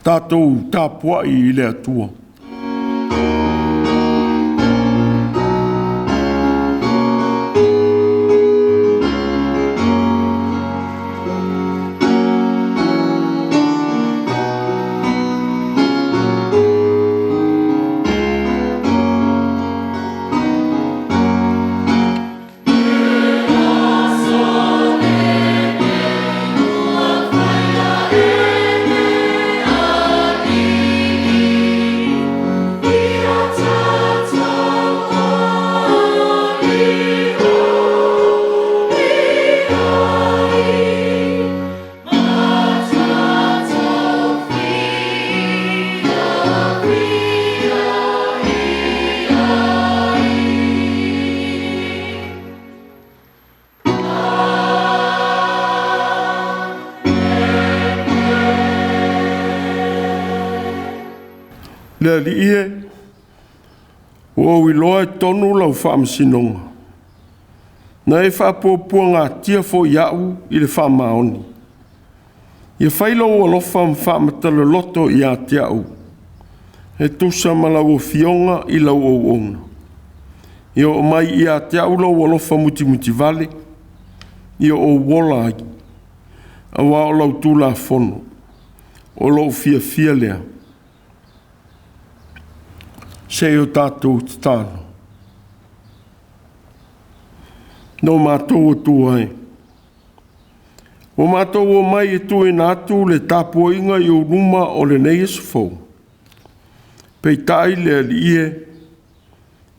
Tātou tāpua'i I le atua. Le ie o iloa tonu lau whaamasinonga. Na e whapopua ngā tia fo iau I le whaamaoni. Ia whailo o alofa mwhaamatala loto I a te au. E tusa malau o fionga I lau o ona. Ia o mai I a te au lau alofa muti vale. Ia o wola ai. Awa o lau tūla fono. O lau fia lea. Se o tātou te tāno. No mātou o tūai. O mātou o mai e tūe nātu le tāpua'iga I o ruma o le nei esufou. Pei tai le alie,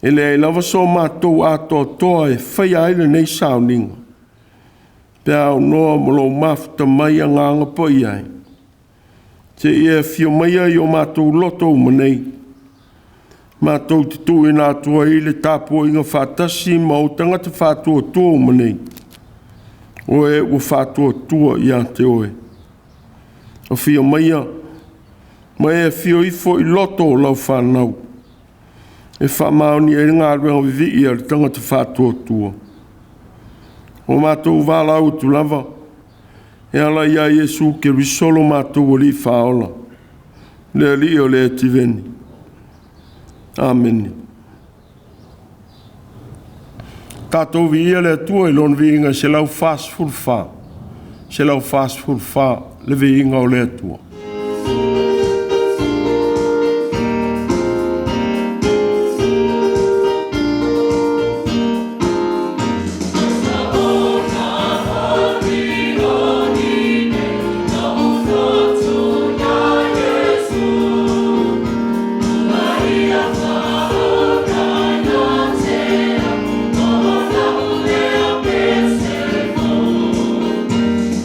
e le lava so mātou atoa e whai ai le nei sauninga. Pea o noa molo mafuta mai a nganga pa I ai. Te ia fio mai ai o mātou loto manei. Mātou te tūe nātua I le tāpua'iga whātasi ma o tangata whātua tua o manei. O e o whātua tua I a te oe. O fio maia, mai e fio ifo I loto o lau whanau. E whamaoni e ngā ruenga vivi I a le tangata whātua tua. O mātou wālau tu lava, e ala ia Iesu ke risolo mātou o li whaola. Le li o le tiveni. Amen. Tātou vi ia le atua I lon vi inga se lau fast food wha. Se lau fast food wha le vi inga o le atua.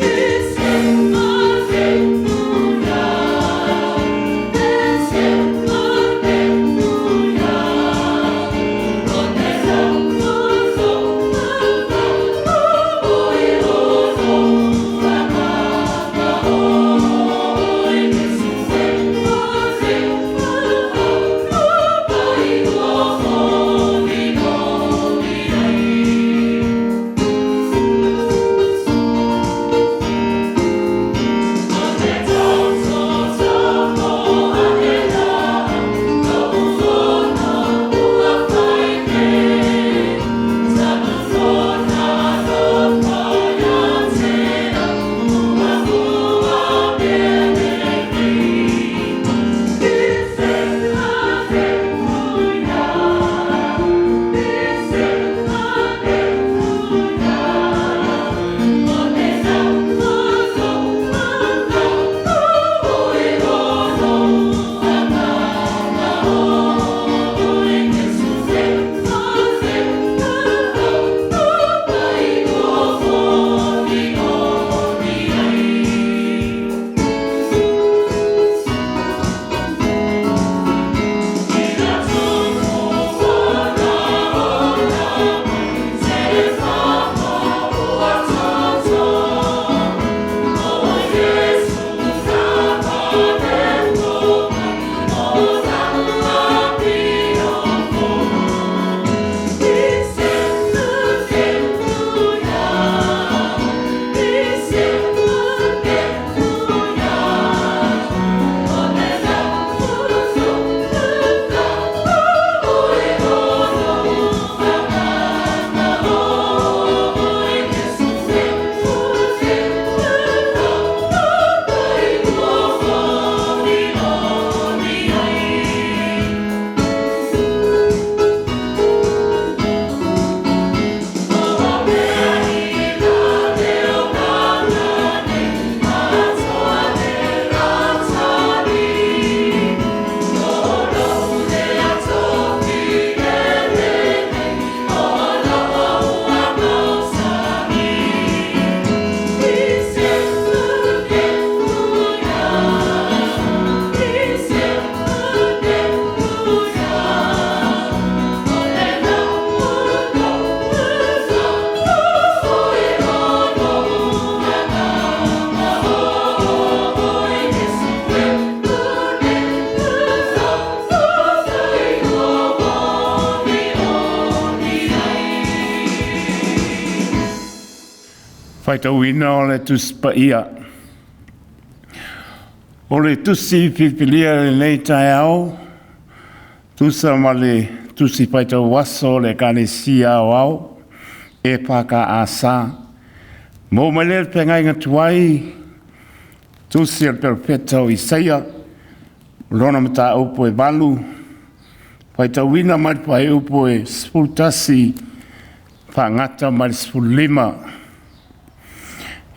Tēsema Faitau ina o le tusi pa ia. O le tusi pipilia le nei tae au, tusa ma le tusi faitau waso le kalesia o au, e.f.k.a.s. Mo mai le pengai ngatuai, tusi al perfeta o Isaia, lona mata upo e balu, faitau ina mai pai upo e spultasi, whangata mai spulima.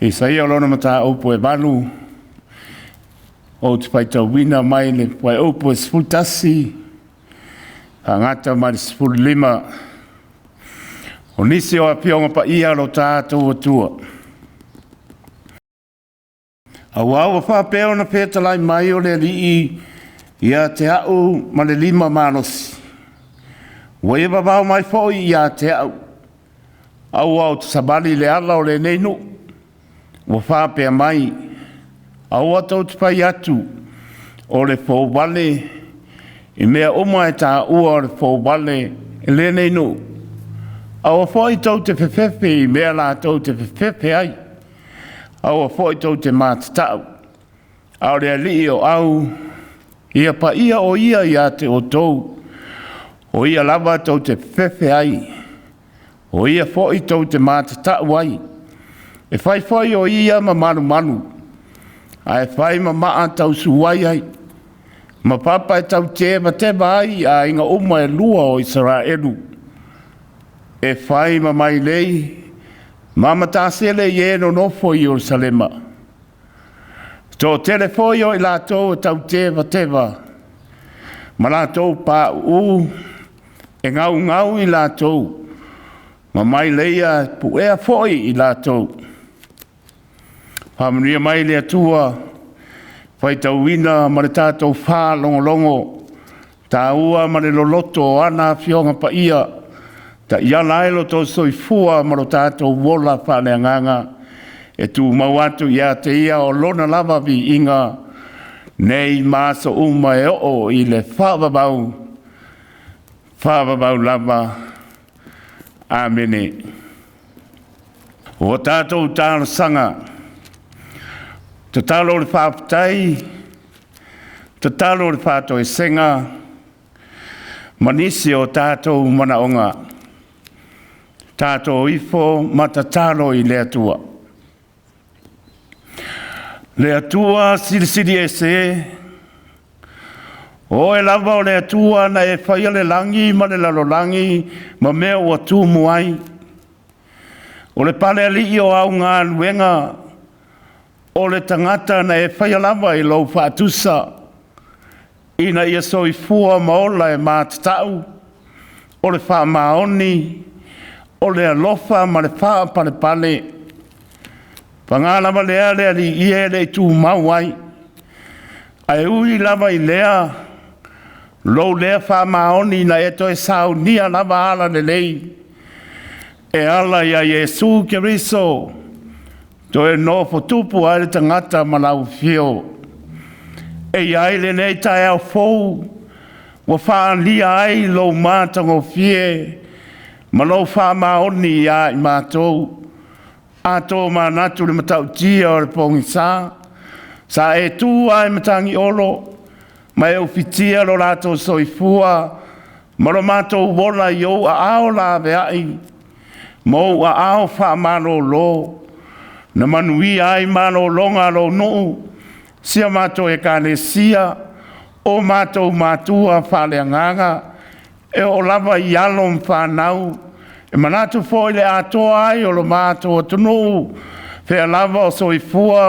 Isaia lona mata upo e balu, o te faitau wina mai le pai upo e spultasi, whangata mai spulima. O nisi o apionga pa ia lo tātou atua. Awa whapeo na pētalai mai o le rii ia te au ma le 5 manosi. Wai babau mai foi ia te au. Au te sabali le ala o le neinu. Wa whapea mai. Au tau te pai atu o le Fouvalega. I mea oma e tā ua o le Fouvalega e le neinu. Au foi tau te whewhewhe i mea la tau te whewhewhe ai. Au foi tau te mātatau. Au rea li o au. Ia pa ia o ia te o tau. O ia lava tau te whewhewhe ai. O ia foi tau te mātatau ai. E whai o ia ma manu. Ai whai ma maa tau suwai ai. Ma papa e tau teba ai a inga uma e lua o Israelu. E whai ma mai lei. Mama tāsele ie no nofo i Jerusalema. Tō telefoi o i lātou tau teva. Ma lātou pā e ngau i lātou. Ma mai leia pu ea foi i lātou. Pāmaria mai le atua. Faitau ina ma le tātou whā longo. Tā ua ma le loloto ana fionga pa ia. Ta ia laelo tō soifua ma lo tātou wola whaneanganga. E tū mauatu ia te ia o lona lava vi inga. Nei māsa uma e o i le whāwabau. Whāwabau lava. Āmene. O tātou tāna sanga. Te talo le whāpatai. Te talo le whātou e senga. Manisi o tātou manaonga. Tātou ifo matatalo i le atua. Le atua siri e se. O e lava o le atua na e whaia le langi ma le lalolangi ma mea o atu muai. O le pale ali o au ngā luenga. O le tangata na e whaia lava i lau whaatusa. Ina ia soifua maola e mātatau. O le wha maoni. O le alofa ma le wha pale. Pangālama lea li ie le tū mauai. Ai ui lava i lea. Lou lea wha maoni na eto e sau nia lava ala le lei. E ala ia Jesu Keriso. To e no fotupu ai le tangata malau fio. E iai le nei tae au fou. Wa wha lia ai lou mātango fie. Malo wha maoni ia i mātou. Ato manatu le matau tia o le pongi sā. Sa e tū ai matangi olo. Ma e ufitia lo lato soifua. Malo mātou wola i au a ao la veai. Mo a ao wha malo lo. Na manui ai malo longa lo no. Sia mātou e kānesia. O mātou mātua whaleanganga. E o lava i alom whanau. E manatu fo le atoa ai o lo mātou atunu. Whea lava o soifua.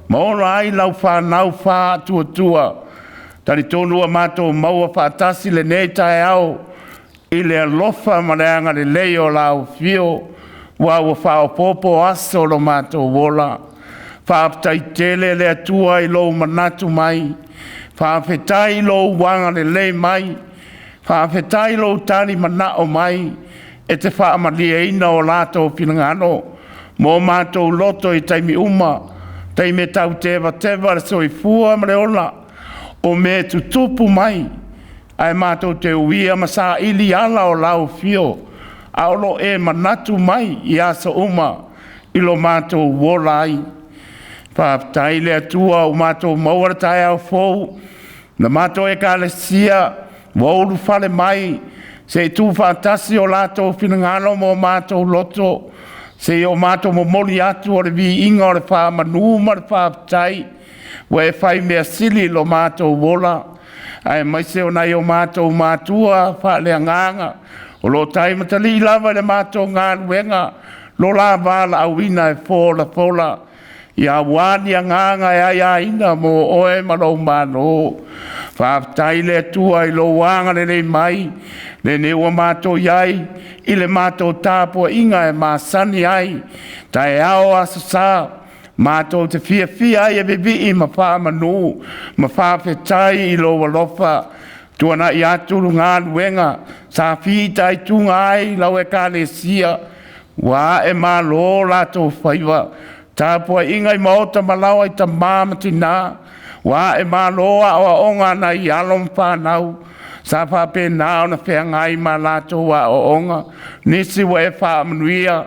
Ma ora ai lau whanau wha tua. Tari tonua mātou maua whaatasi le nei tae au. I le alofa mareanga le leo lau fio. Wa ua whao popo aso lo mātou wola. Whaaptai tele le atua i lo manatu mai. Whaafetai lo wanga le le mai. Whaafetai lo tani manao mai. E te whaamalia ina o lato pinangano. Mō mātou loto i taimi uma. Taime tau tewa le soifua mreola. O me tutupu mai. Ai mātou te uia masa ili ala o lau fio. Aolo e manatu mai i asa uma. I lo mātou wola ai. Whaapatai le atua o mātou maura tai au fōu. Na mātou e ka le sia, wauru whale mai. Se tū whaatasi o lātou whingalo mo mātou loto. Se o mātou mo mori atu o le vi inga o le whaamanu ma le whaapatai. Wa e whai mea sili lo mātou wola. Ai mai se o nai o mātou Mātua whaale anganga. O lo tai matali lava le mātou Gāluega. Lo la vala awina e fola. Ia wani anganga e ai ina mo oe marau mano. Whaapatai le atua I lo wanga le mai. Le ne ua mātou iai. I le mātou TAPUA'IGA e māsani ai. Tai ao asasa. Mātou te fia ai e bibi ma whaamanu. Ma whaafetai I lo walofa. Tuana I aturu Gāluega. Sa whitai tunga ai lau e ka le sia. Wa e malo lato whaiwa. TAPUA'IGA I maota malau ai ta māmatina. Wa e maloa o onga na I alom whanau. Sa whape nao na whengai ma lato wa o onga. Nisi wa e whaamanuia.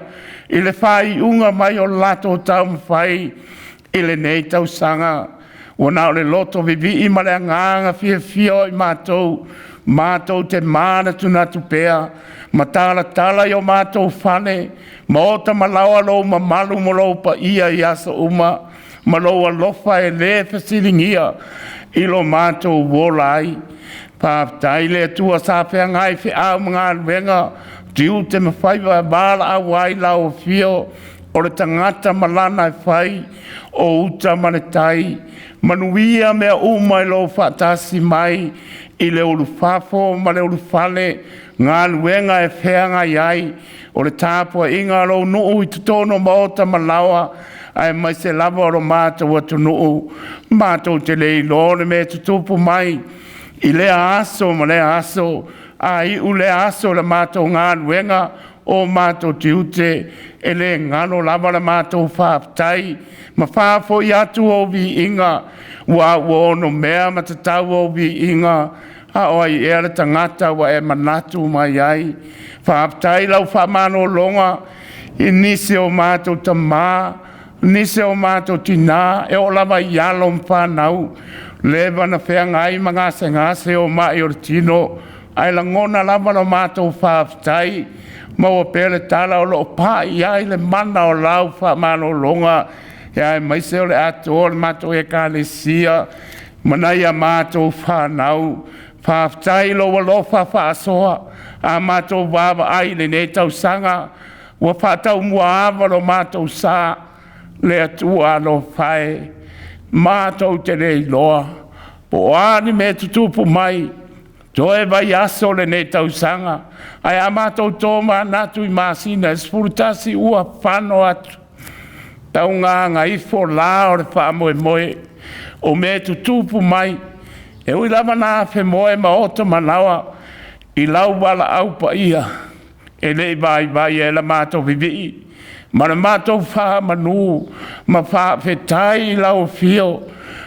I le whai unga mai o lato tau mwhai. I le nei tau sanga. Wana o le loto vivi I male nganga fia o I mātou. Mātou te mana tunatu pēa. Matala tala I o mātou whane. Maota malawa lo ma malu mo lo pa ia I asa uma. Maloa lofa e le fasilingia. I lo mātou wolai. Pāptai le tua sa whengai whia mga wenga. Tiu te mawhaiwa e bala a wai lau fio. O le tangata malana e whai. O uta manetai. Manuia mea umai lo whatasi mai. I le ulu whafo ma le ulu whale. Gāluega e whenga iai. O le TAPUA'IGA lo nuu I tutono maota malawa. Ai mai se lava o lo mātou atu nuu. Mātou te lei lore me tutupu mai. I lea aso ma lea aso. Ai u lea aso le mātou Gāluega. O mātou tiute. E le ngano lava le mātou whaapatai. Ma whaafo I atu o vi inga. Wa ono mea matatau o vi inga. A oi e le tangata wa e manatu mai ai. Whaapatai lau whamano longa. I nisi o mātou tamā. Nisi o mātou tina. E o lava I alom whanau. Leva na whengai ngase o mai o tino. Ai langona lava no mātou whaapatai. Mau pele tala o lo pa ia le mana o lau whamano longa. Ia mai se o le atua le mātou e ka le sia. Manai a mātou whanau. Whaapatai lo walofa whaasoa. A mātou wawa ai le ne tau sanga. Wa whaatau mua awa lo mātou sa. Le atua lo whae. Mātou te rei loa. Po ani me tutupu mai. Toe vai aso le ne tau sanga. Ai a mātou tōma natu I māsina. Espurutasi ua whano atu. Tau ngā ifo la o le whaamoe moe. O me tutupu mai. E ui lava nā whe moe ma oto manawa. I lau wala au pa ia. E lei vai e la mātou vivi. Ma le mātou wha manu. Ma wha whetai I lau fio.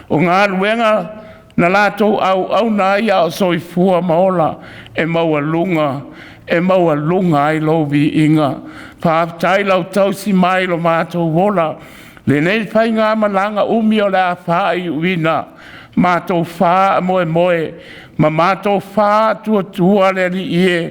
O Gāluega na lātou au nā ia o soifua maola. E maua lunga. E maua lunga ai lo vi inga. Whaapatai lau tausi mai lo mātou wola. Le nei whai ngā malanga umi o le a whai uina. Mātou wha moe. Ma mātou wha tua le li ie.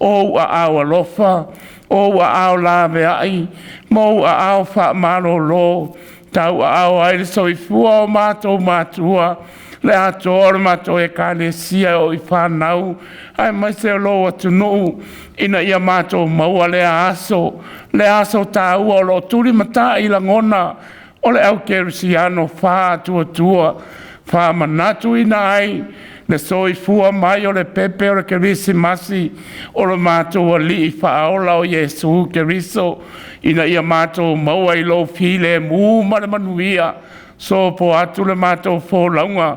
O a au alofa. O a au lawe ai. Mo a au wha maro lo. Tau a au ai le soifua o mātou Mātua. Le ator mātou e ka le sia o I whanau. Ai mai se lo atu nuu. Ina ia mātou maua le aso. Le aso tā ua o lo turi mata I la ngona. O le au kerusiano wha tua. Wha manatu ina ai. Le soifua mai o le pepe o le kerisi masi. O le mātou a li I whaola o Yesu keriso. Ina ia mātou maua I lo file mu ma le manuia. So po atu le mātou fōlaunga.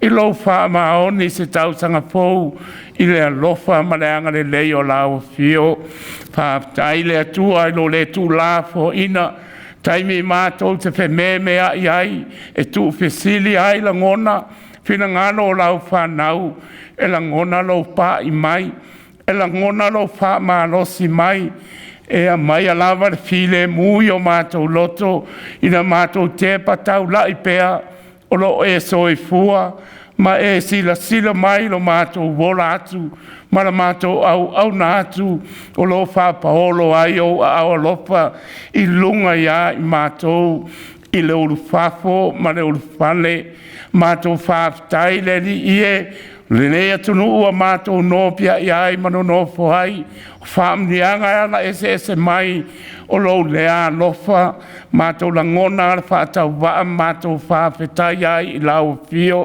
I lo wha maoni se tau sanga fōu. I le alofa ma le anga le lei o lau fio. Whaapatai le atua I lo le tū la fo ina. Taimi mātou te whe me ai. E tū whesili ai la ngona. Whina ngano o lau whanau. E la ngona lo pā I mai. E la ngona lo wha maalosi mai. e a mai a lava le file mui o mātou loto, ina mātou te patau lai pea, o lo e soifua, ma e sila mai lo mātou wola atu, ma la mātou au na atu, o lo whapaolo ai o au alofa, i lunga ia i mātou, i le ulu fafo, ma le ulu fale, mātou whaftai le li ie, le lea tunu ua mātou nōpia i ai mano nōfo ai, whaamnianga ala ese mai, o lo lea lofa, mātou langona ala whaatau waa, mātou whawhetai ai i lau fio,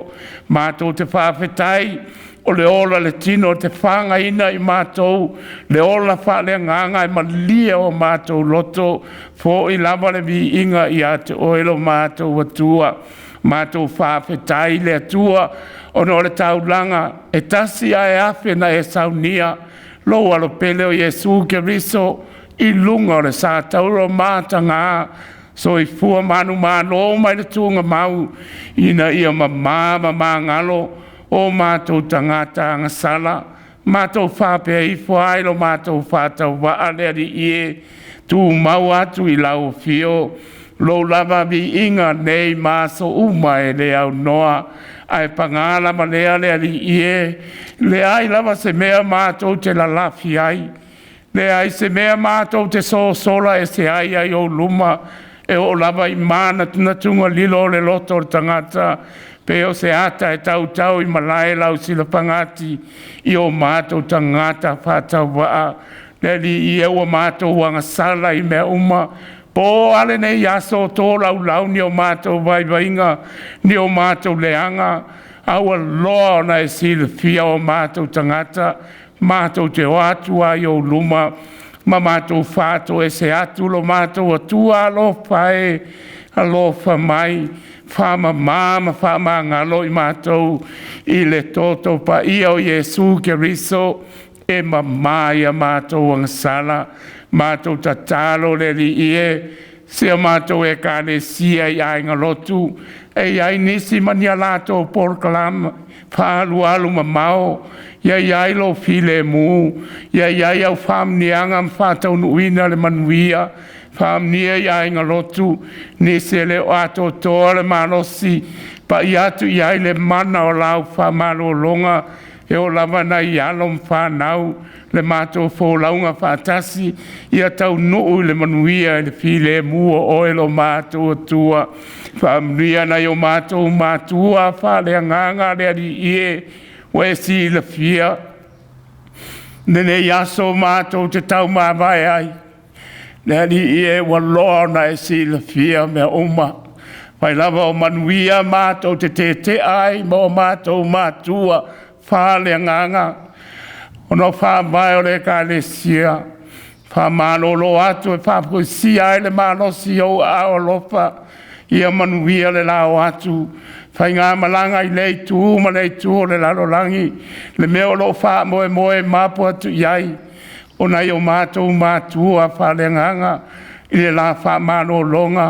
mātou te whawhetai, o le ola le tino te whanga ina i mātou, le ola whaalea nganga i malia o mātou loto, fo i lava le vi inga i ate oelo mātou atua, mātou whawhetai le atua, ono le taulanga, e tasi ai afe na e saunia, lo alo pele o Yesu ke riso, i lunga o le sa tauro mātanga, so i fua manu mālo mai le tuunga mau, ina ia mamā ngalo, o mātou tangata ngasala, mātou whapea i fuailo, mātou whātau waa leari ie, tū mau atu i lau fio, lo lava vi inga nei māso uma e le au noa, ai pangala ma lea leari ie, le ai lava se mea mātou te la lafi ai, le ai se mea mātou te sola e se ai ai o luma, e o lava i mana tunatunga lilo le loto o tangata, pe o se ata e tau i malai lau sila pangati, i o mātou tangata whātau waa, le li i e o mātou wanga sala i mea uma, po ale nei aso tō lau ni o mātou vaivainga, ni o mātou leanga, aua loa na e sila fia o mātou tangata, mātou te o ATUA i o luma, ma mātou whātou e se atu lo mātou atua alofa e, alofa mai, whama ngalo i mātou, i le toto pa ia o Yesu ke riso, e mamai a mātou angasala, mātou tatalo le li ie, sea mātou e kāne sia i ainga lotu, e ai nisi mania lato por kalama, whaalu alu mamao, ia lo file mu, ia au whamnianga mwhatau nuina le manuia, whamnia ia inga lotu, nisi le o ato toa le malosi, pa i atu ia le mana o lau whamalo longa, e o lava na i alom whanau, le mātou fōlaunga whātasi, ia tau nuu le manuia le file mua oelo mātou atua, whamnia na i o mātou Mātua, whale nganga le ari ie, we si la fia, nene yaso mātou te tau mawai ai, le ari ie waloa na e si la fia mea uma, pai lava o manuia mātou te ai, mo mātou Mātua, whale nganga, ono whamai o le ka le sia, whamalolo atu e whapusia e le malosi o ao lopa, ia manuia le lao atu, whai ngā malanga i lei tū, ma lei tū o le lalolangi, le meo lo wha moe mapu atu iai, o nei o mātou Mātua whale nganga, i le la wha malo longa,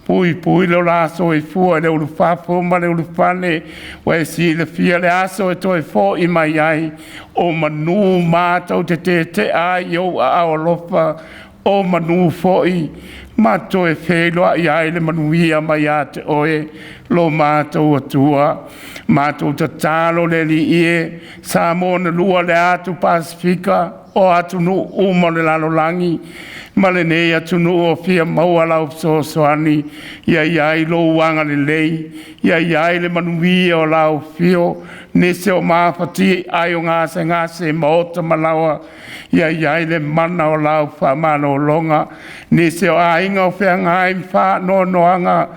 pui le la so e fua, le ulu whafo, ma le ulu whane, wa e si le fia le aso e toi fo i mai ai, o manu mātou te ai o a lofa, o manu fo i, mātou e wheloa i ai le manuia mai a te oe, lo mātou atua, mātou ta tālo le li ie, sa mōna lua le atu Pasifika, o atu nu uma le lalolangi, ma le nei atu nu o fia maua lau soani, iai lo wanga le lei, iai le manuia o lau fio, nese o mawhati ai o ngase maota malawa, iai le mana o lau whamano longa, nese o ainga o whea ngai mwha no noanga,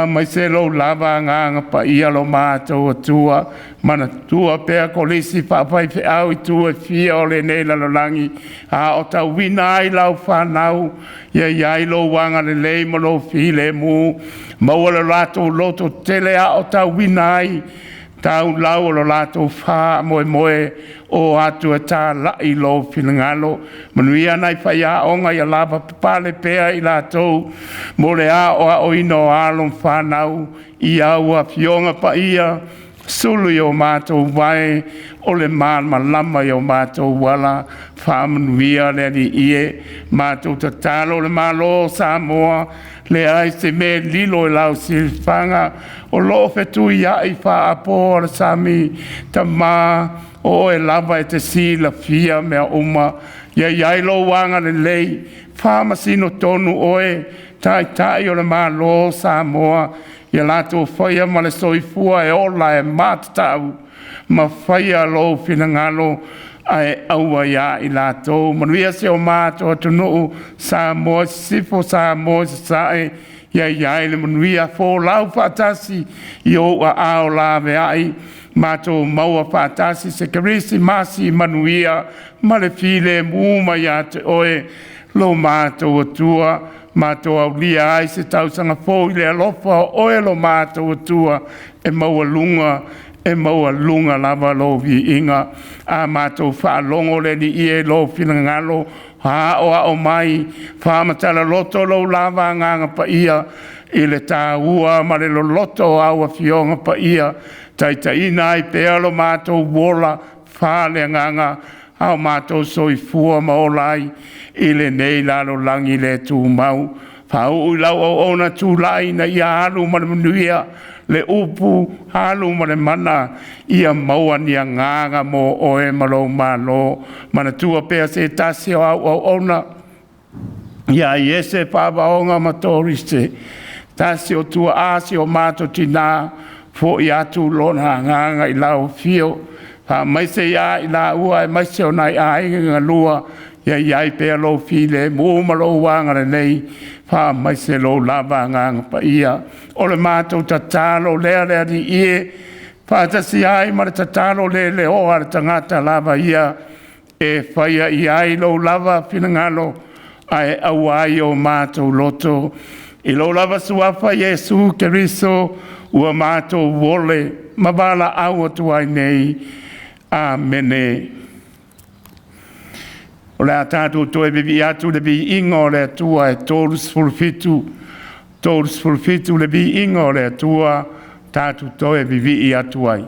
mai se lo lava nganga pa ia lo mātou atua, mana tua pēr kolisi whapai whiau I tua fia o le nei lalolangi, a o tau wina ai lau whanau, iai lo wanga le lei mo lo file mu, maua le lato loto tele a o tau wina ai, tau lau o lo lato wha moe o atu e tā lai lo whilangalo, manuia nai whai a onga I a lava pale pēr I lato, mo le a o a oino alon whanau, I aua fionga pa ia, sulu I o mātou vai, o le malama I o mātou wala, whamanuia le ni ie mātou tatalo le malo Samoa le ai se me lilo e lau silfanga o lo fetu ia i whaapo le sami ta mā o e lava e te si la fia mea uma ia iailo wanga le lei whamasino tonu oe tai o le malo Samoa ia lato whaia ma le soifua e ola e mātatau ma whaia lo finangalo ai aua ia i lato manuia se o mātua tunu Samoa sifo Samoa sae ia le manuia fo lau whaatasi i o a ao la veai mātua maua whaatasi se karisi masi manuia ma le file muma ia te oe lo mātua tua mātua ulia ai se tausanga fo i le alofa oe lo mātua tua e maua lunga lava lo vi inga a mātou whaalongo le ni ie lo finangalo ha o mai whamatala loto lo lava nganga pa ia i le tāua ma le lo loto aua fionga pa ia taitaina i pea lo mātou wola whale nganga au mātou soifua maolai i le nei lalo langi le tū mau whau ui lau au ona tū lai na ia halu manuia le upu halu ma le mana ia maua ni nganga mo oe malo malo mana tua pea se tasi o au ona ia iese pāwaonga matoriste tasi o tua asi o mato tina fo i atu lona nganga i lau fio pa maise ia i la ua e maise o nai a inga lua ia iai pea lo file mo malo wanga le nei pa maise lo lava nganga pa ia o le mātou tatalo lea ni ie pa tasi ai ma le tatalo le o ar tangata lava ia e whaia iai lo lava finangalo ai awai o mātou loto i lo lava suafa Yesu Keriso ua mātou wole mawala au atu ai nei amene o le atatu toe bibi atu le bi ingo le tua e tolus fulfitu le bi ingo le tua tatu toe bibi i atu ai.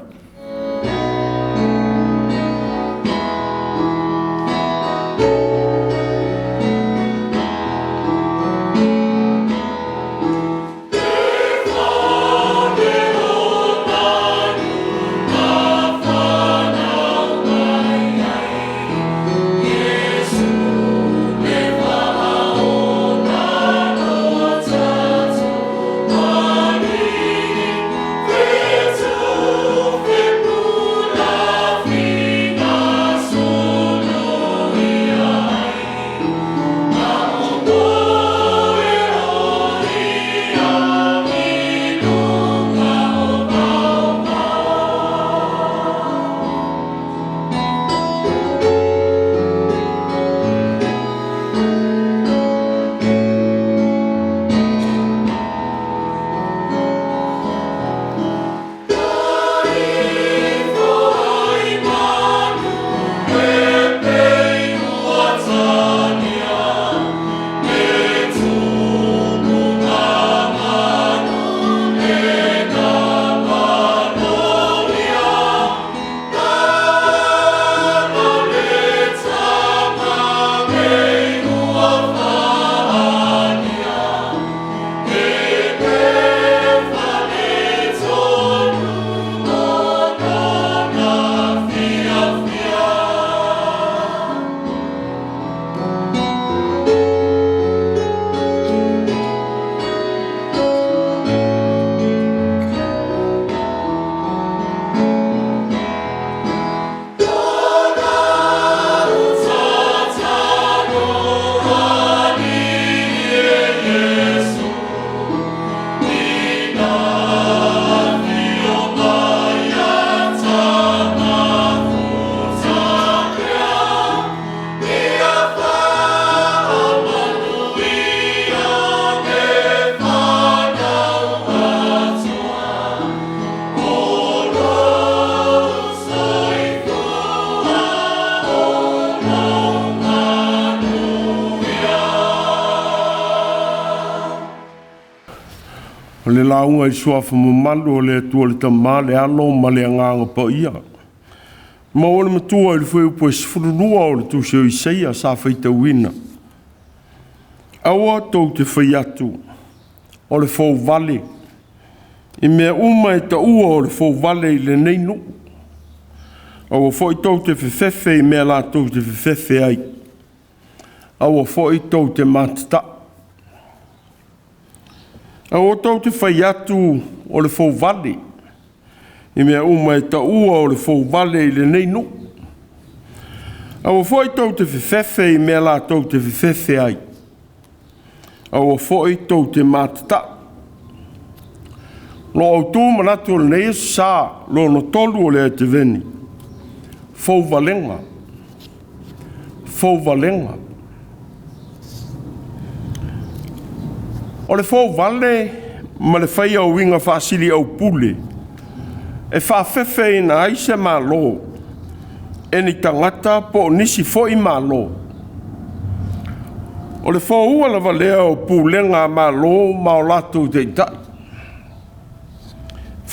le launga I suafa mamalu o le atua le tamā le alo ma le anganga pa ia. Ma o le matua le foi upo esfururua o le tusi o Isaia sa Faitau ina. Aua tau te whai atu o le Fouvalega. I mea uma e ta ua o le Fouvalega i le neinu. Aua foi tau te whiwhewhe i mea la tau te whiwhewhe ai. Aua foi tau te matata. Aua tau te whai atu o le Fouvalega. I mea uma e ta ua o le Fouvalega i le neinu. Aua foi tau te whiwhewhe i mea la tau te whiwhewhe ai. Aua foi tau te matata. Lo Autū manatu o le nei sa lo no tolu o le te veni. Fouvalega. Fouvalega. O le Fouvalega ma le whai au winga whaasili au pule. E whawhewhe ina aise malo. E ni tangata po nisi foi malo. O le whaua la valea o pulenga malo ma o latu te tai.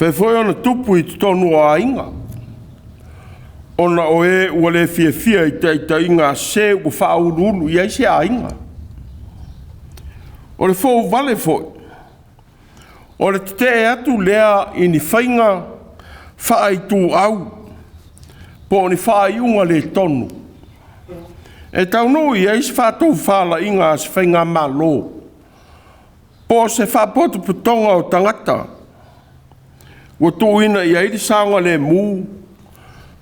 Whewhoi ona tupu i tonu a inga. Ona o e ua le fia i te inga se u whaurulu i aise a inga. O le Fouvalega foi. O le te atu lea i ni whainga whaaitu au. Po ni whaaiunga le tonu. E taunu i aise whātou whala inga as whainga malo. Po se whapotu putonga o tangata. Ua tuuina i airi saonga le mū,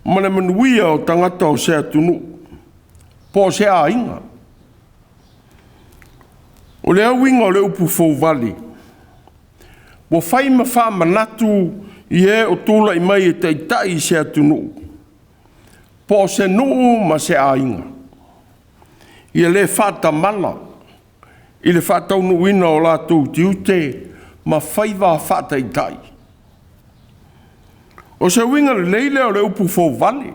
mana manuia o tangata o se atunu, po se a inga. O le awinga o le upu Fouvalega. Ua whai ma wha manatu i e o tula i mai e teitai i se atunu, po se nuu ma se a inga. I le whata mala, i le whata unuina o la tū tiute, ma whaiva whata i tai. O se winga le leile o le upu Fouvalega.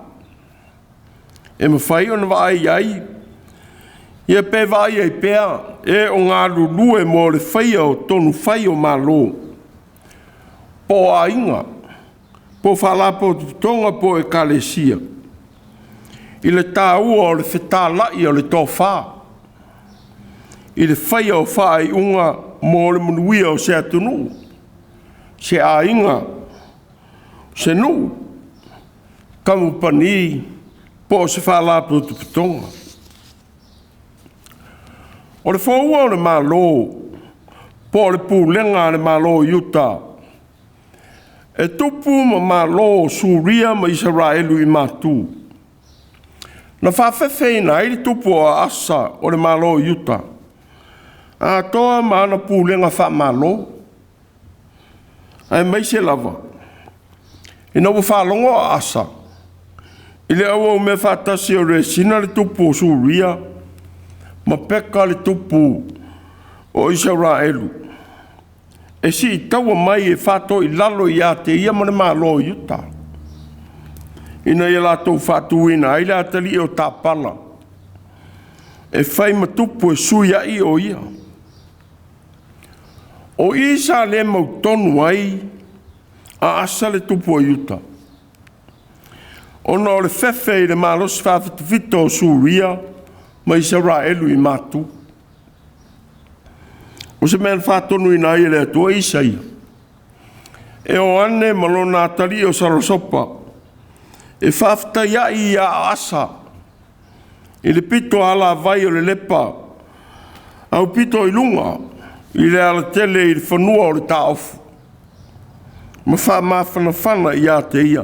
E ma whai o na vai ai. Ia pe vai ai pea. E o ngā lulue mo le whai o tonu whai o malo. Po a inga. Po whalapo tonga po e kalesia. I le tāua o le whetālai o le tōwha. I le whai o whai unga mo le manuia o se atunu. Se a inga. Se nu, kamu pani, po se whalapo tuputonga. O le whaua o le malo, po le pulenga le malo yuta. E tupu ma malo suria ma Israelu i Mātua. Na whawhewheina i tupu a asa o le malo yuta. A toa ma ana pulenga wha malo. Ai mai se lava. E na whaalongo a asa. I le awa me whaatasi o re sina le tupu o suria. Ma peka le tupu o Israelu. E si i taua mai e whaato i lalo i a te ia mane malo yuta. Ina i lato whaatuina i le atali o tāpala. E whai ma tupu e suia i o ia. O isa le mau tonu ai a asa le tupu o yuta. Ona o le whewhe i le malos whawhitawhito o suria ma Israelu i Mātua. O se mea whātonu i nai le atua Isaia. E o ane malona atali o Sarasopa. E whawhitaia i a asa. I le pito ala vai o le lepa. Au pito i lunga. I le ala tele i le whanua o le taofu. Ma wha mawhana i a te ia.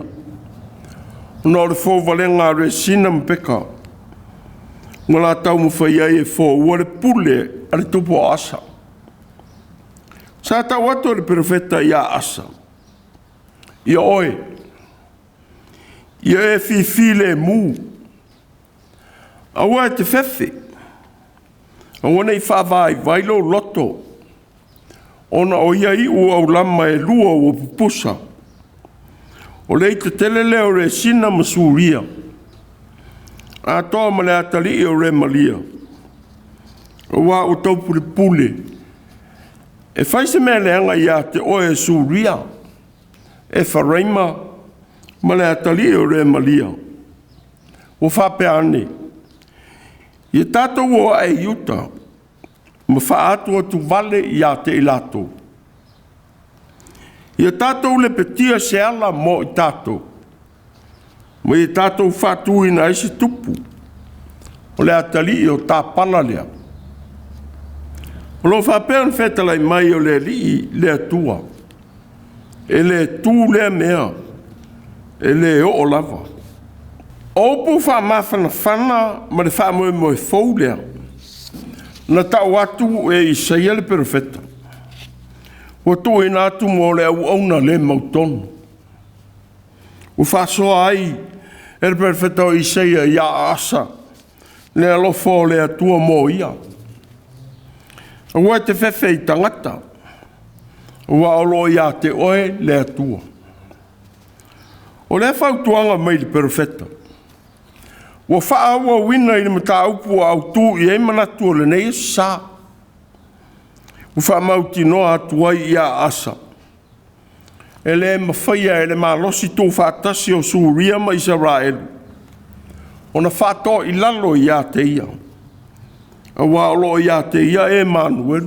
Nō le Fouvalega re sina mpeka. Ngā la tau mwhai ai e fō ua le pule a le tupu o asa. Sa tau atu le profeta i a asa. I oe. I e fifi le mū. Aua e te whewhi. Aua nei whawai vailo loto. Ona o ia i ua au lama e lua ua pupusa. O lei te tele leo re sina masuria. A toa ma le atali o re malia. O wā o taupu le pule. E whaise mea leanga ia te oe suria. E whareima ma le atali o re malia. o whapeane. Ia tātou o ai iuta, ma whaatua tu vale i a te ilato. Ia tātou le petia se ala mo i tātou. Ma ia tātou whātui na isi tupu, o le atali o tā pala lea. O lo whapean whetalai mai o le li le atua, e le tū lea mea, e le o lava. Opu wha mawhana whana ma le wha moe moe fau lea. Na tau atu e Isaia le perofeta. Wa tu e nā atu mo le au auna le mautonu. O wha soa ai e le perofeta o Isaia ia asa. Le alofo le atua mo ia. Ua te whewhe i tangata. Ua olo ia te oe le atua. O le whautuanga mai le perofeta. Wa whaaua wina i le mata upu a Autū i e manatu o le nei sa. Wa whaamauti noa atuai ia asa. E le mawhaia e le malosi tō whaatasi o Suria ma Israel. O na whaato i lalo ia te ia. A waolo ia te ia e Manuel.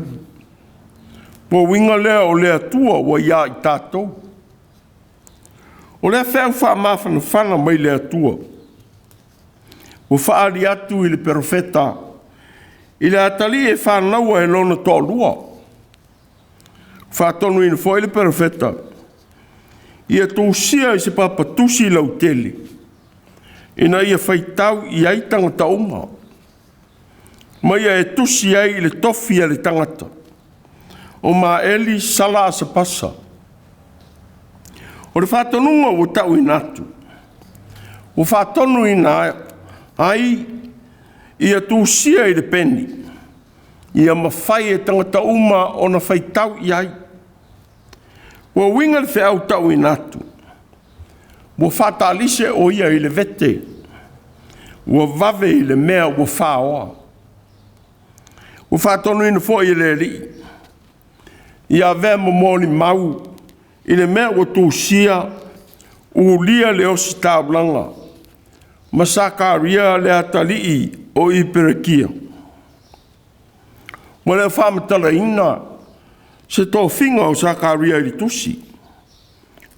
Po winga lea o le atua wa ia i tātou. O le whau whaamawhana whana mai le atua. O whaari atu i le perofeta, i le atali e whanaua e lona tōlua. Whaatonu ina fo i le perofeta, i a tūsia i se papa Tusi lau tele, ina ia Faitau i ai tangata uma. Mai e tusi ai i le tofi a le tangata, o ma eli sala asa pasa. O le whaatonunga o tau inatu, o whaatonu ina ai ia tūsia i le peni, ia mawhai e tangata uma o na Faitau i ai. Wa winga le whea au tau inatu, wa whatalise o ia i le vete, wa vave i le mea wa whaoa. Wa whaatonu ina fo i le ri, ia vea momoni mau, i le mea wa tūsia, u lia le osi tāulanga, Masakaria le atalii o i perekia. Mo le whamatala ina se tō whinga o Sakaria i Tusi.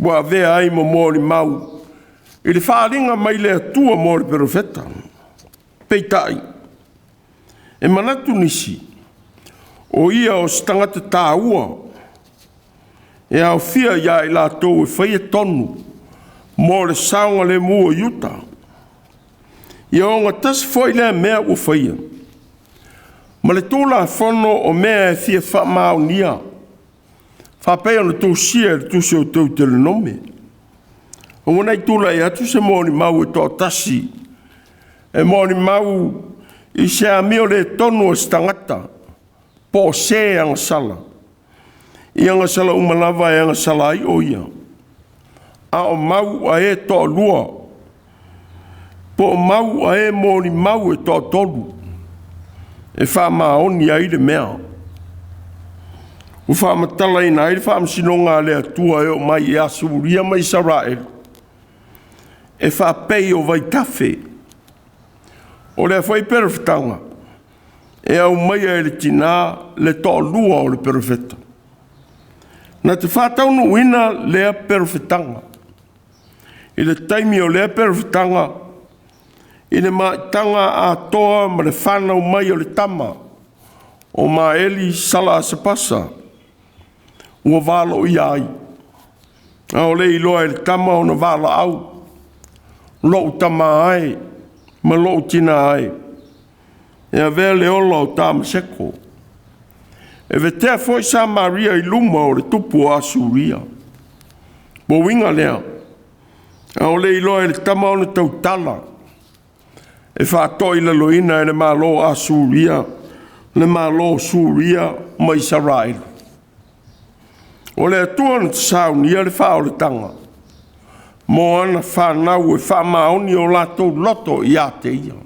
Wa vea ai mo mōri mau. I le whaaringa mai le atua mo le perofeta. Peitai. E manatu nisi. O ia o stangata tāua. E au fia ia i lātou e whaia tonu. Mo le saunga le mua yuta. Ia o ngā tasi foi lea mea ua whaia. Ma le tūla whono o mea e fia whamau nia. Whapea na tūsia e tūsi o tau tele nome. O ngai tūla e atu se mōni mau e tō tasi. E mōni mau i se amio le tonu o stangata. Po se anga sala. I anga sala umalawa e anga sala ai o ia. A o mau a e tō lua. Po mau a e mōni mau e tō tolu. E whamaoni ai le mea. U whamatala ina ai le whamasinonga le atua e o mai e asuria mai Israel. E whapei o vai tafe. O le whai perofetanga. E au mai e le tina le tō lua o le perofeta. Na te whataunu ina lea perofetanga. I le taimi o lea perofetanga. I le maitanga a toa ma le whanau mai o le tama. O ma eli sala se pasa. Ua valo i ai. A o le iloa e le tama o na vala au. Lou tama ai. Ma lou tina ai. E a vea le ola o tama seko. E vetea foi sa Maria i luma o le tupu a Suria. Bo winga lea. A o le iloa e le tama o na tautala. E whātoi le loina e le malo a Suria, le malo Suria ma Israel. O le atua na tsaunia le whao le tanga. Mo ana whanau e whamaoni o lato loto i a te ia.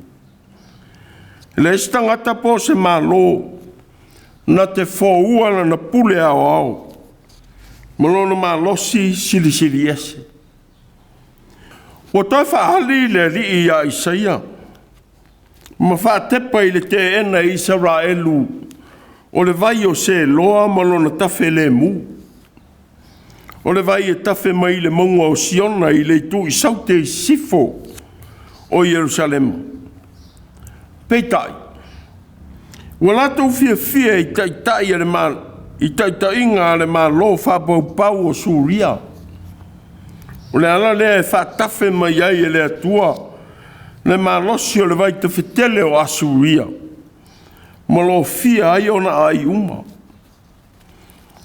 Le stangata po se malo na te fōuana na pule au au. Malona malosi sili ese. O toi whaali le li ia Isaia. Ma whaatepa i le te ena Israelu. O le vai o se loa malona tafe le mu. O le vai e tafe mai le maunga o Siona i le tu i saute i sifo o Jerusalema. Peitai. Walatou fia i taitai le ma i taitainga le ma lo whapau o Suria. O le ala le whatafe mai ai e le atua le ma losi o le vai te fetele o Asuria. Ma lo fia ai ona ai uma.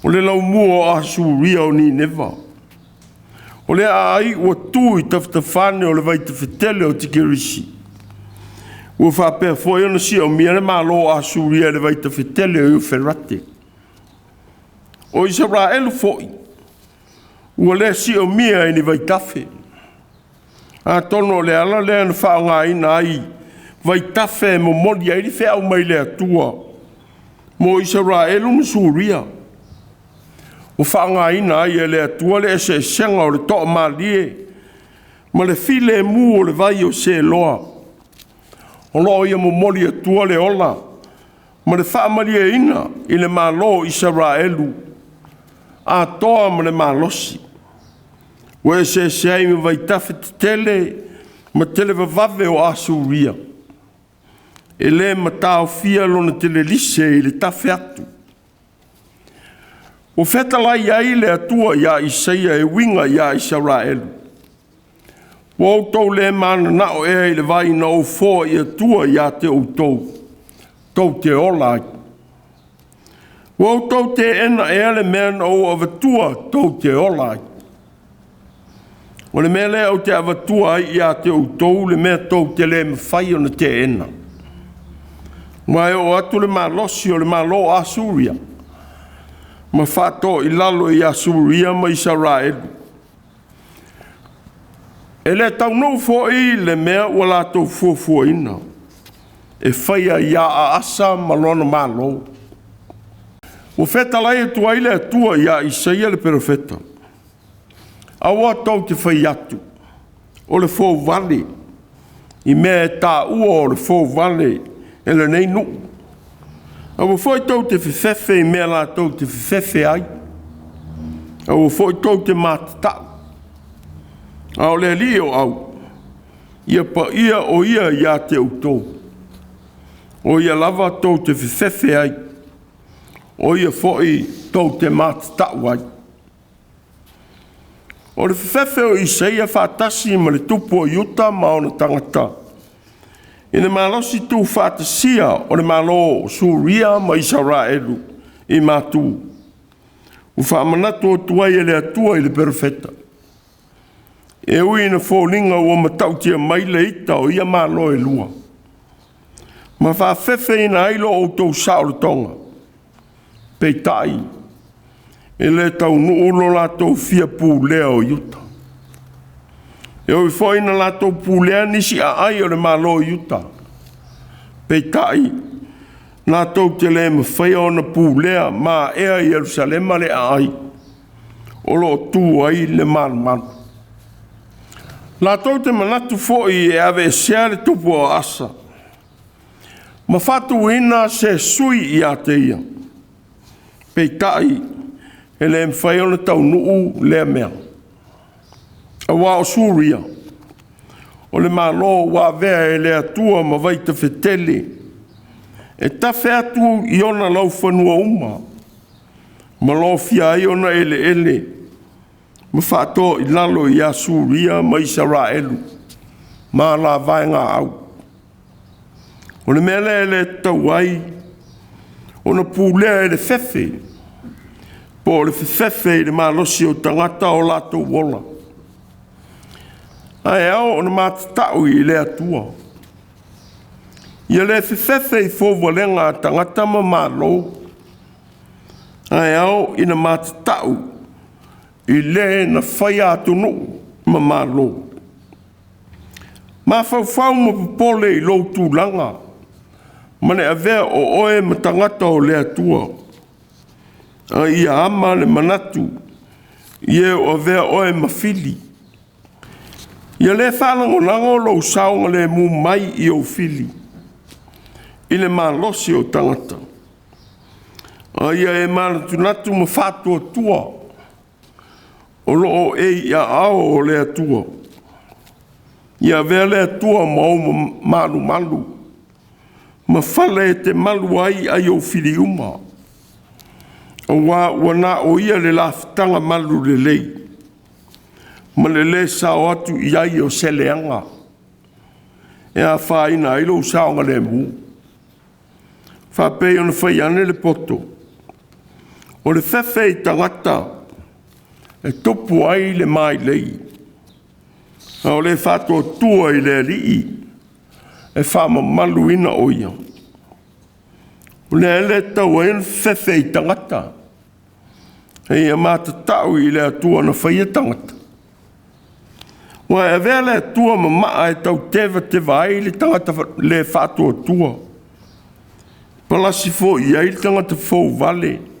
O le lau mua o Asuria o Nineva. O le ai ua tū i taftafane o le vai te fetele o Tikirisi. Ua whapea foi ona si o mia le ma lo o Asuria le vai te fetele o Euferate. O Israelu foi. Ua le si o mia i ni vai tafe. A tono le ala le anu whaonga ina ai. Vai tafe mo modi ai li whea mai le atua. Mo Israelu msuria. O whaonga ina ai e le atua le se senga o le toa malie. Ma le file mu o le vai o se loa. O loa ia mo modi atua le ola. Ma le wha malie ina i le malo Israelu. A toa ma le malosi. Ua se ai me vai tafe te tele, ma tele vavave o Asuria. E le ma tau fia lona tele lise i le tafe atu. O feta lai ai le atua ia Isaia e winga ia Israelu. O autou le mana na o ea i le vai na o fō i atua ia te autou. Tau te ola ai. O autou te ena ea le mea na o avatua tau te ola ai. O le mea lea o te avatua ai ia te autou le mea tau te le mawhai o na te ena. Mai o atu le malosi o le malo Asuria. Ma whato i lalo i Asuria ma Israelu. E le tau nou fo i le mea o la tau fuafua ina. E whaia ia a asa malona malo. O feta lai atu ai le atua ia Isaia le profeta. Awa tau te whai atu. O le Fouvalega. I mea tāua o le Fouvalega. E le nei nu. Awa foi tau te whiwhewe i mea la tau te whiwhewe ai. Awa foi tau te mātatau. Ao le li o au. Ia pa ia o ia ia te autou. O ia lava tau te whiwhewe ai. O ia foi tau te mātatau ai. O le whiwhewe o Isaia whātasi ma le tupu o Iuta ma o na tangata. I le malosi tū whātasia o le malo Suria ma Israelu i Mātua. U whaamanatu o tuai e le atua i le perfeta. E ui na fōlinga o matautia mai le ita o ia malo e lua. Ma whawhewe ina ailo o tau sao tonga. Peitai. E le tau nuulo la tau fia pūlea o Iuta. E oi whaina la tau pūlea nisi a ai o le malo o Iuta. Peitai. La tau te le mawhai o na pūlea ma ea i Jerusalema le a ai. O lo tū ai le manu. La tau te manatu fōi e ave sea le tupu o asa. Ma whatu ina se sui i a te ia. Peitai. E le mwhai ona tau nuu lea mea. A wā o Suria. O le malo wā vea e le atua ma vai te whetele. E ta wheatu i ona lau whanua uma. Ma lo fia i ona ele. Ma whāto i lalo i a Suria ma Israelu. Ma la vaenga au. O le mele e le tau ai. O na pūlea e le whewhe. Po le whewhe i le malosi o tangata o lato wola. Ai au o na mātatau i le atua. Ia le whewhe i Fouvalega tangata ma malo. Ai au i na mātatau i le na whai atunu ma malo. Ma whauwhau ma popole i loutu langa. Mane avea o oe ma tangata o le atua. Ia ama le manatu. Ie o avea oe mawhili. Ia le whalango lo saunga le mu mai I o fili. I le malosi o tangata. Ia e mana tunatu ma whatua tua. O loo e ia ao o le atua. Ia vea le atua ma o malu. Ma whale e te malu ai o fili uma. O wana o ia le laftanga malu le lei. Ma le le sao atu iai o seleanga. E a whaina ilo saonga le mu. Whapei ona whaiane le poto. O le whewhei tangata. E topu ai le mai lei. O le whatua tua I le rii. E whama maluina o ia. O le ele tau e whewhei tangata. E ia mata tau I le atua na whaia tangata. Wa e vea le atua ma maa e tau te vai le tangata le whatua tua. Palasi fo I ai le tangata Fouvalega.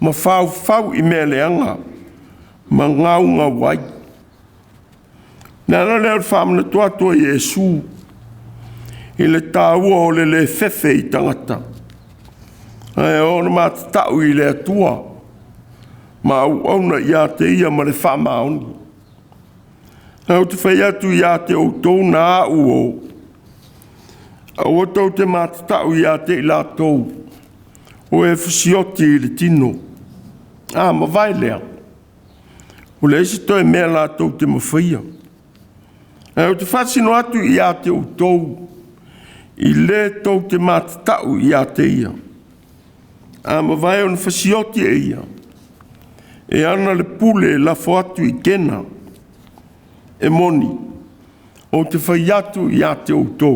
Ma fau I mea leanga. Ma ngaunga wai. Nā leo whamana tuatua Iesu. I le tāua o le whewhe I tangata. E o na mata tau I le atua. Ma au na ia te ia ma le whamaoni. Au te whai atu ia te Autū na au o. Au tau te mata tau ia te I lātou. O e whasioti I le tino. Ma vai lea. O le isi toi mea lātou te mawhaia. Au te whasino atu ia te Autū. I le tau te mata tau ia te ia. Ma vai on whasioti e ia. E ana le pule la fo atu I kena. E moni. O te whai atu ia te Autū.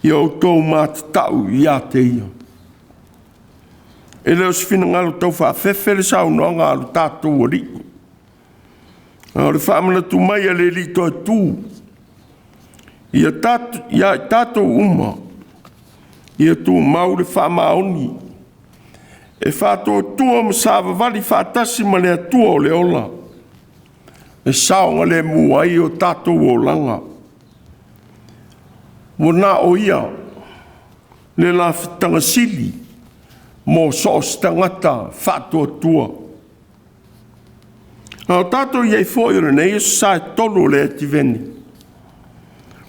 I Autū mata tau ia te ia. E leo si whina ngalo tau whawhewhere sau no ngalo tātou ori. O le whamana tu mai a le li toi tū. Ia tātou uma. Ia tū mau le whamaoni. E whātua tua ma sāwa wali whātasi ma le atua o le ola. E saonga le muai o tātou o langa. Wana o ia. Le la whitanga sili. Mo soos tangata whātua tua. Au tātou iei fōi ora nei esu sae tolo le ati veni.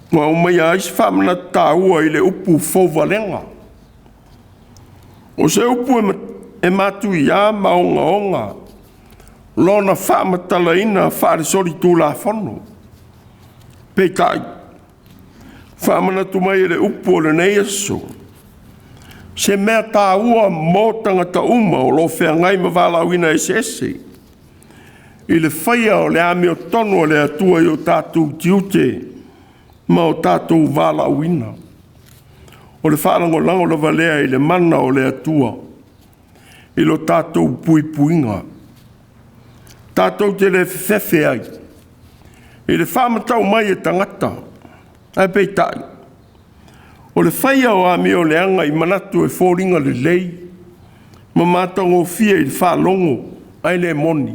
Ngā umai a isi whamana tāua I le upu Fouvalega. O se upu e matu I a maonga onga. Lona whamatala ina whaare sori tū la whono. Peitai. Whamana tu mai le upu o le nei esu. Se mea tāua mō tangata uma o lo whea ngai ma wālauina ese. I le whaia o le ame o tono o le atua I o tātou tiute ma o tātou wālauina. O le whaalango lango la valea I le mana o le atua. I lo tātou puipuinga. Tātou te le whewhe ai. I le whamatau mai e tangata. Ai peitai. O le whaia o ame o le anga I manatu e fōringa le lei. Ma mātango fia I le whaalongo. Ai le moni.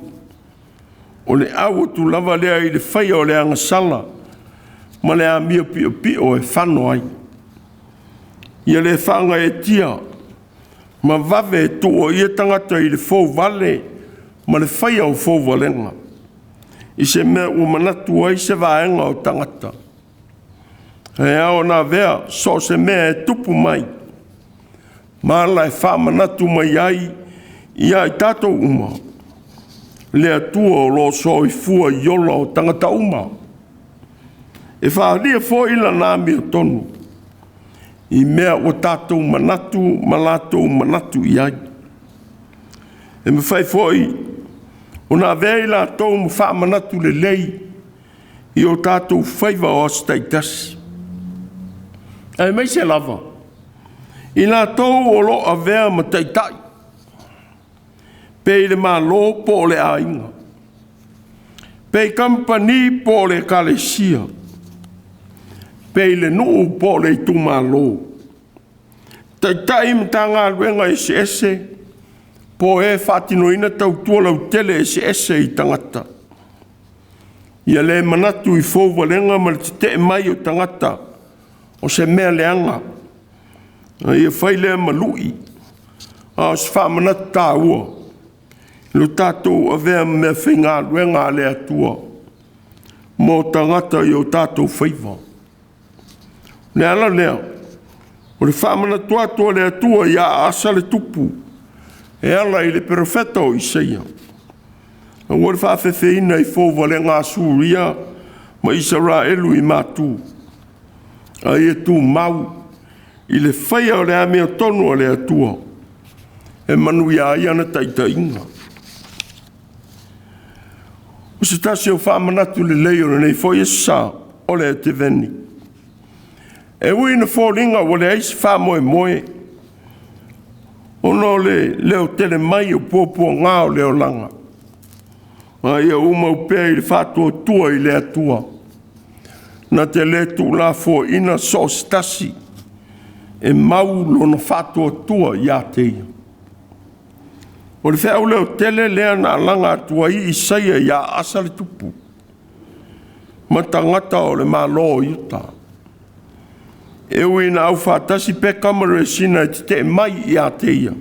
O le au tu lava lea I le whaia o le anga sala. Ma le amia pio e whano ai. Ia le whanga e tia. Ma vave e tu o ia tangata I le Fouvalega. Ma le whaia o Fouvalega. I se mea o manatu ai se vaenga o tangata. E ao nā vea, so se mea e tupu mai. Ma la e whamanatu mai ai, I ai tātou uma. Le atua o lo so I fua iola o tangata uma. E whaaria fo ila nā mea tonu. I mea o tātou manatu, malatou manatu I ai. E me whai foi, o nā vea ila tau mo whamanatu le lei, I o tātou whaiva o staitasi. E mai se lava. I nā tau o lo a vea ma taitai. Pei le malo po le ainga. Pei kampani po le kalesia. Pei le nuu po le tu malo. Taitai mtanga alwenga ese. Po e whatinoina tau tuolau tele ese I tangata. Ia le manatu I Fouvalega ma le te mai o tangata o se mea leanga. Ia whai lea malui. A se wha manatu tā ua. Lo tātou a vea mea whinga ruenga le atua. Mō tangata I o tātou whaiva. Le ala lea. O le wha manatu atua le atua ia asa le tupu. E ala I le profeta o Isaia. O le whaafewheina I Fouvalega Suria ma Israelu I Mātua. A ia tū mau I le whaia o le amea tonu o le atua. E manu ia iana taitainga. O se tasi o whaamanatu le leo nei foi sa o le te veni. E ui na fōringa o le eisi whaamoe moe. Ono le leo tele mai o pōpua ngā o leo langa. A ia umau pēi le whātua tua I le atua. Na te le tu la fō ina so stasi. E mau lona whātua tua I a teia. O le whea leo tele lea na langa atua I Isaia I a asa le tupu. Ma tangata o le malo I uta. E ui na au whātasi pe kamara sina I te mai I a teia.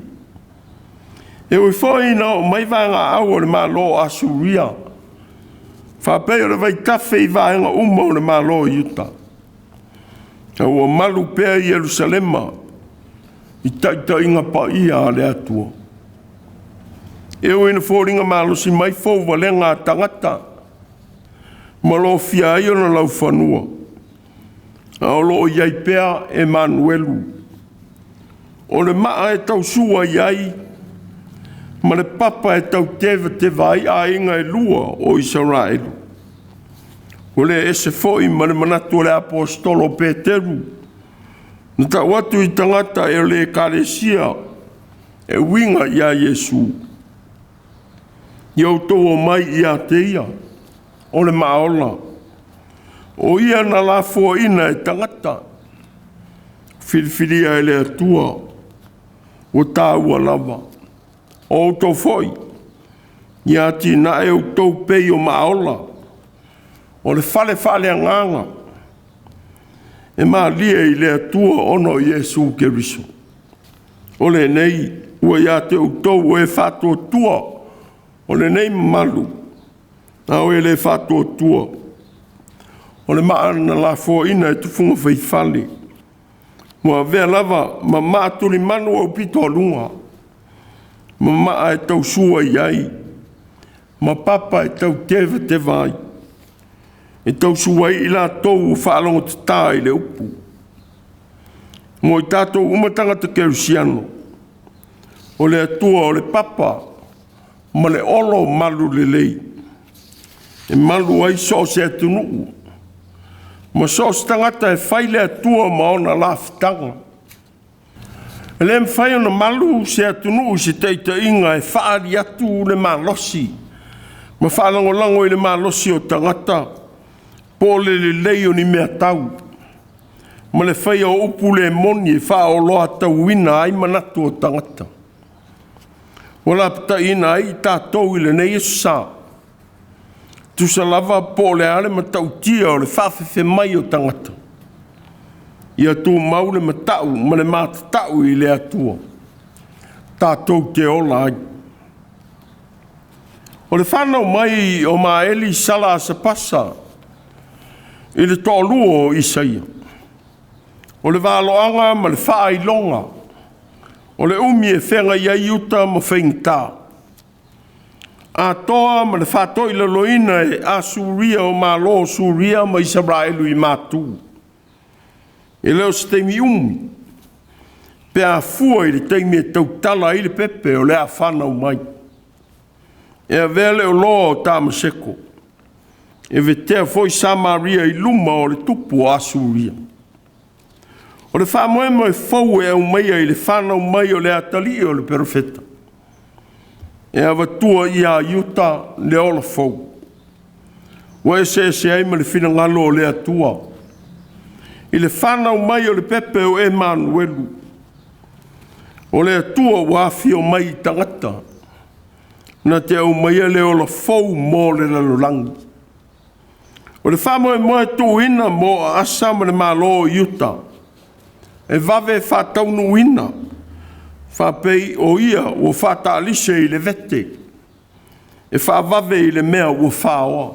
E ui fōi na o mai vanga au o le malo a suria. Whapei o le vai tawhi I vāenga uma o le malo I uta. E ua malu pēr I Jerusalema. I taita inga pa ia a le atua. E ui na fōringa malo si mai Fouvalega tangata. Malo fia I o na lau whanua. A o loo iai pēr Emanuelu. O le maa e tau sua iai. Ma le papa e tau tewa te vai a inga e lua o Israelu. O le ese foi ma le manatu o le apostolo Peteru. Na tau atu I tangata e le ekalesia e winga I a Yesu. Iau tō mai I a teia. O le maola. O ia na la fua ina e tangata. Filifilia e le atua. O tāua lava. O tō foi. Ia ti na e o tō pei o maola. O le fale anganga. E maa lia I le atua ono Yesu Keriso. O le nei, ua ia te o tō o e whātua tua. O le nei malu. Na o e le whātua tua. O le maa na la fua ina e tufunga whaifale. Mua vea lava, ma maa tuli manu au pito alunga. Ma maa e tau sua iai. Ma papa e tau tewa te vai. E tau sua I la tau o whaalongo te tā I le upu. Mo I tātou umatanga te kerusiano. O le atua o le papa. Ma le olo malu le lei. E malu ai so se atunu. Ma so se tangata e whai le atua ma ona la fitanga. E le mwhai ona malu se atunu se teita inga e whaari atu le malosi. Ma whaalango lango I le malosi o tangata. Po le lei o ni mea tau. Ma le whai o upu le moni e wha o loa tau ina ai manatu o tangata. Wala pata ina ai tātou I le nei sa. Tusa lava po le ale ma tau tia o le whawhewhe mai o tangata. Ia tū mau le matau ma le mātatau I le atua. Tātou te ola ai. O le whanau mai o maeli sala sa pasa. I le tōlua o Isaia. O le wāloanga ma le whaailonga. O le umi e whenga iai uta ma whengtā. A toa ma le whātoi la loina e a suria o ma lo suria ma Israelu I Mātua. E leo se teimi umi. Pe a fua I le teimi e tautala I le pepe o le a whanau mai. E a vele o loa o tāmaseko. E vetea foi Samaria I luma o le tupu o Asuria. O le whamoema e fau e au meia I le whanau mai o le atali o le perofeta. E avatua I a Iuta le ola fau. Wa e se ai ma le fina ngalo o le atua. I le whanau mai o le pepe o Emanuelu. O le atua wafi o mai tangata. Na te au mai le ola fau mo le lalolangi. O le whamoe moe tō ina mo asa mo le malo iuta. E vave whatau nu ina. Whapei o ia o whata alise i le vete. E whavave i le mea o whaoa.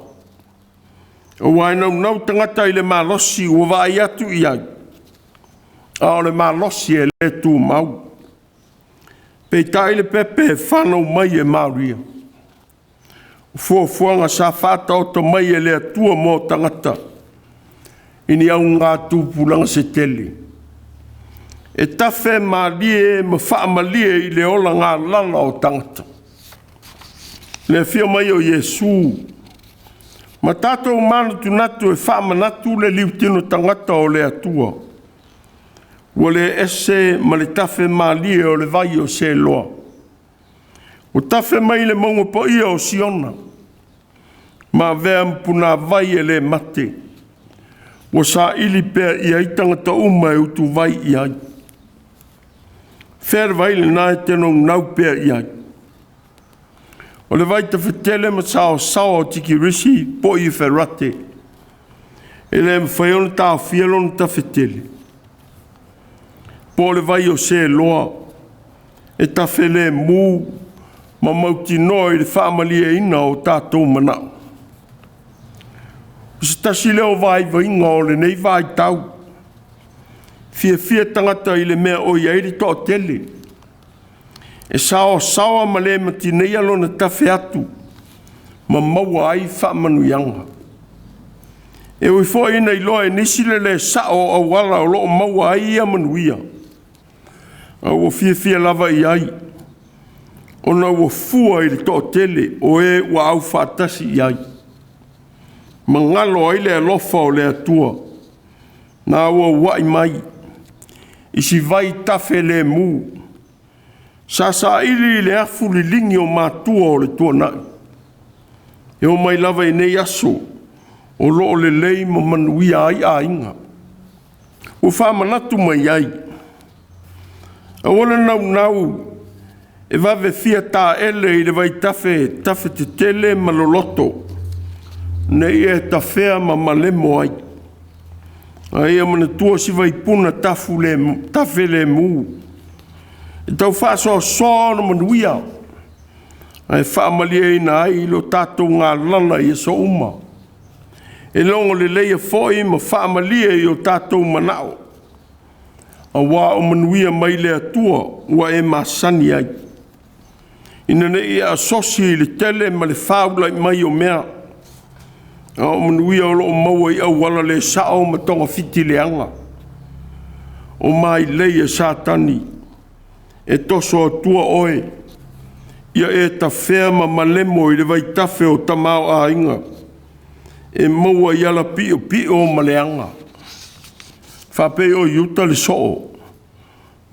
O wainau nau tangata i le malosi o vai atu i ai. A o le malosi e le tū mau. Pei tai le pepe e whanau mai e Maria. Fuafuanga sa whata o to mai e le atua mo tangata. Ini au ngā tūpulanga se tele. E tawhe malie ma whaamalie i le ola ngā lala o tangata. Le fia mai o Yesu. Ma tātou manu tu natu e whaamanatu le liu tino tangata o le atua. Ua le ese ma le tawhe malie o le vai o se loa. O tawhe mai le maunga po ia o Siona. Ma vea mpuna vai e le mate. O sa ili pea ia i tangata uma e utu vai i ai. Where vai le nai teno nau pea i ai. O le vai te whetele ma sao sao o tiki risi po i wherate. E le mwhaiona tā whialona ta whetele. Po le vai o se loa. E ta whele mū ma mauti noi le whaamalia ina o tātou manao. Se tasi leo vai vainga o le nei vai tau. Fia tangata i le mea o iei to tele. E sao sawa ma le mati nei alona tawhi atu. Ma maua ai whaamanu yanga. E ui fo ina i loa e nisile le sao au wala o loo maua ai ia manuia. Au o fia lava i ai. Ona ua fua i le to tele o e ua au whaatasi i ai. Mangalo ai le alofa o le atua. Nā ua wai mai. Isi vai tafe le mū. Sa ili le afu li lingi o Mātua o le tua nai. E o mai lava i nei aso. O loo le lei ma manuia ai a inga. O whamanatu mai ai. A wala nau. E vave fia tā ele i le vai tafe te tele maloloto. Nei e ta whea ma malemo ai. Ai a mana tua si vai puna tafe le mū. E tau whaasoa soa na manuia. Ai whaamalia ina ai lo tātou ngā lana i so uma. E longo le leia foi ma whaamalia i o tātou manao. A wā o manuia mai le atua ua e masani ai. Ina nei a sosi le tele ma le whaula i mai o mea. O manuia o loo maua i au wala le sao ma tonga fiti le anga. O mai leia satani. E toso tua oe. Ia e ta whea ma malemo i le vai tafe o tamau a inga. E maua i ala pio ma le anga. Whape o iuta le soo.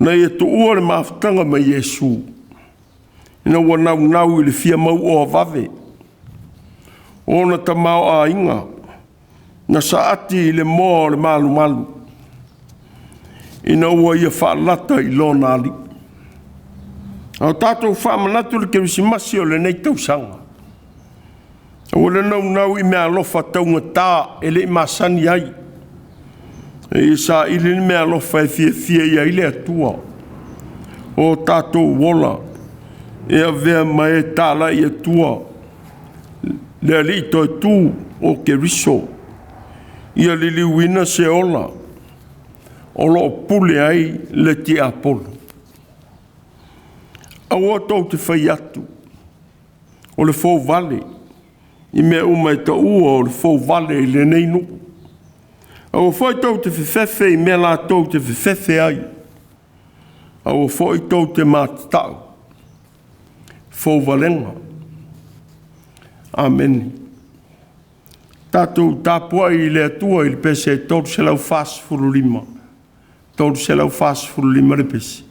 Nei e tu ua le mafutanga ma Yesu. Ina ua nau i le fia mau o vave. Ona tamau a inga. Na saati i le moa le malu. Ina ua ia whaalata i lona ali. Au tātou whaamanatu le kerisimasi o le nei tausanga. O le nau i mea lofa taunga tā e le masani ai. E sa ili ni mea lofa e fia ia ile atua. O tātou wola. E a vea mai tāla i atua. Le ali to tū o keriso. Ia lili wina se ola. O lo pule ai le ti apolo. Aua tau te whai atu. O le Fouvalega. I mea umai ta ua o le Fouvalega i le nei nuku. Aua whai tau te whiwhewe i mea la tau te whiwhewe ai. Aua whai tau te mātatau. Fouvalega. Amen. Tātou tāpua i le atua i le pese tau se lau whas furulima. Tau se lau whas furulima le pese.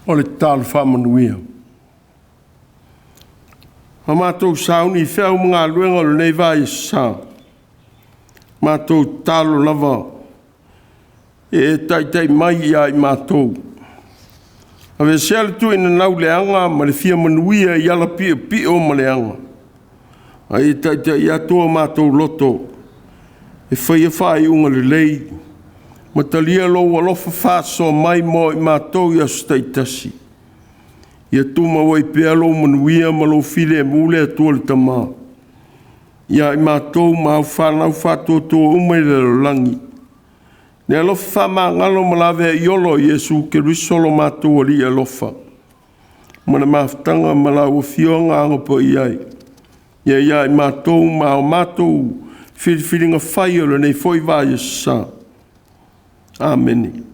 o le tālu whamanuia. Ma mātou sauni whiau mga luenga le nei vai sā. Mātou tālu lava e tai mai ia I mātou. A ve sele tu ina nau leanga ma le fia manuia I ala pi o ma leanga. A e tai atua mātou loto. E whai unga le lei. Ma talia lo walofa whāso mai mo I mātou I astai tasi. Ia tuma wai pea lo manuia ma lo file mule atua le tamā. Ia I mātou mau whanau whātoto umai le langi. Ne alofa wha ngalo malawe iolo Yesu ke risolo mātou ali alofa. Mana mafutanga malawa fionga anga po iai. Ia I mātou mātou whiringa whai o le nei foi vai sa. Amen.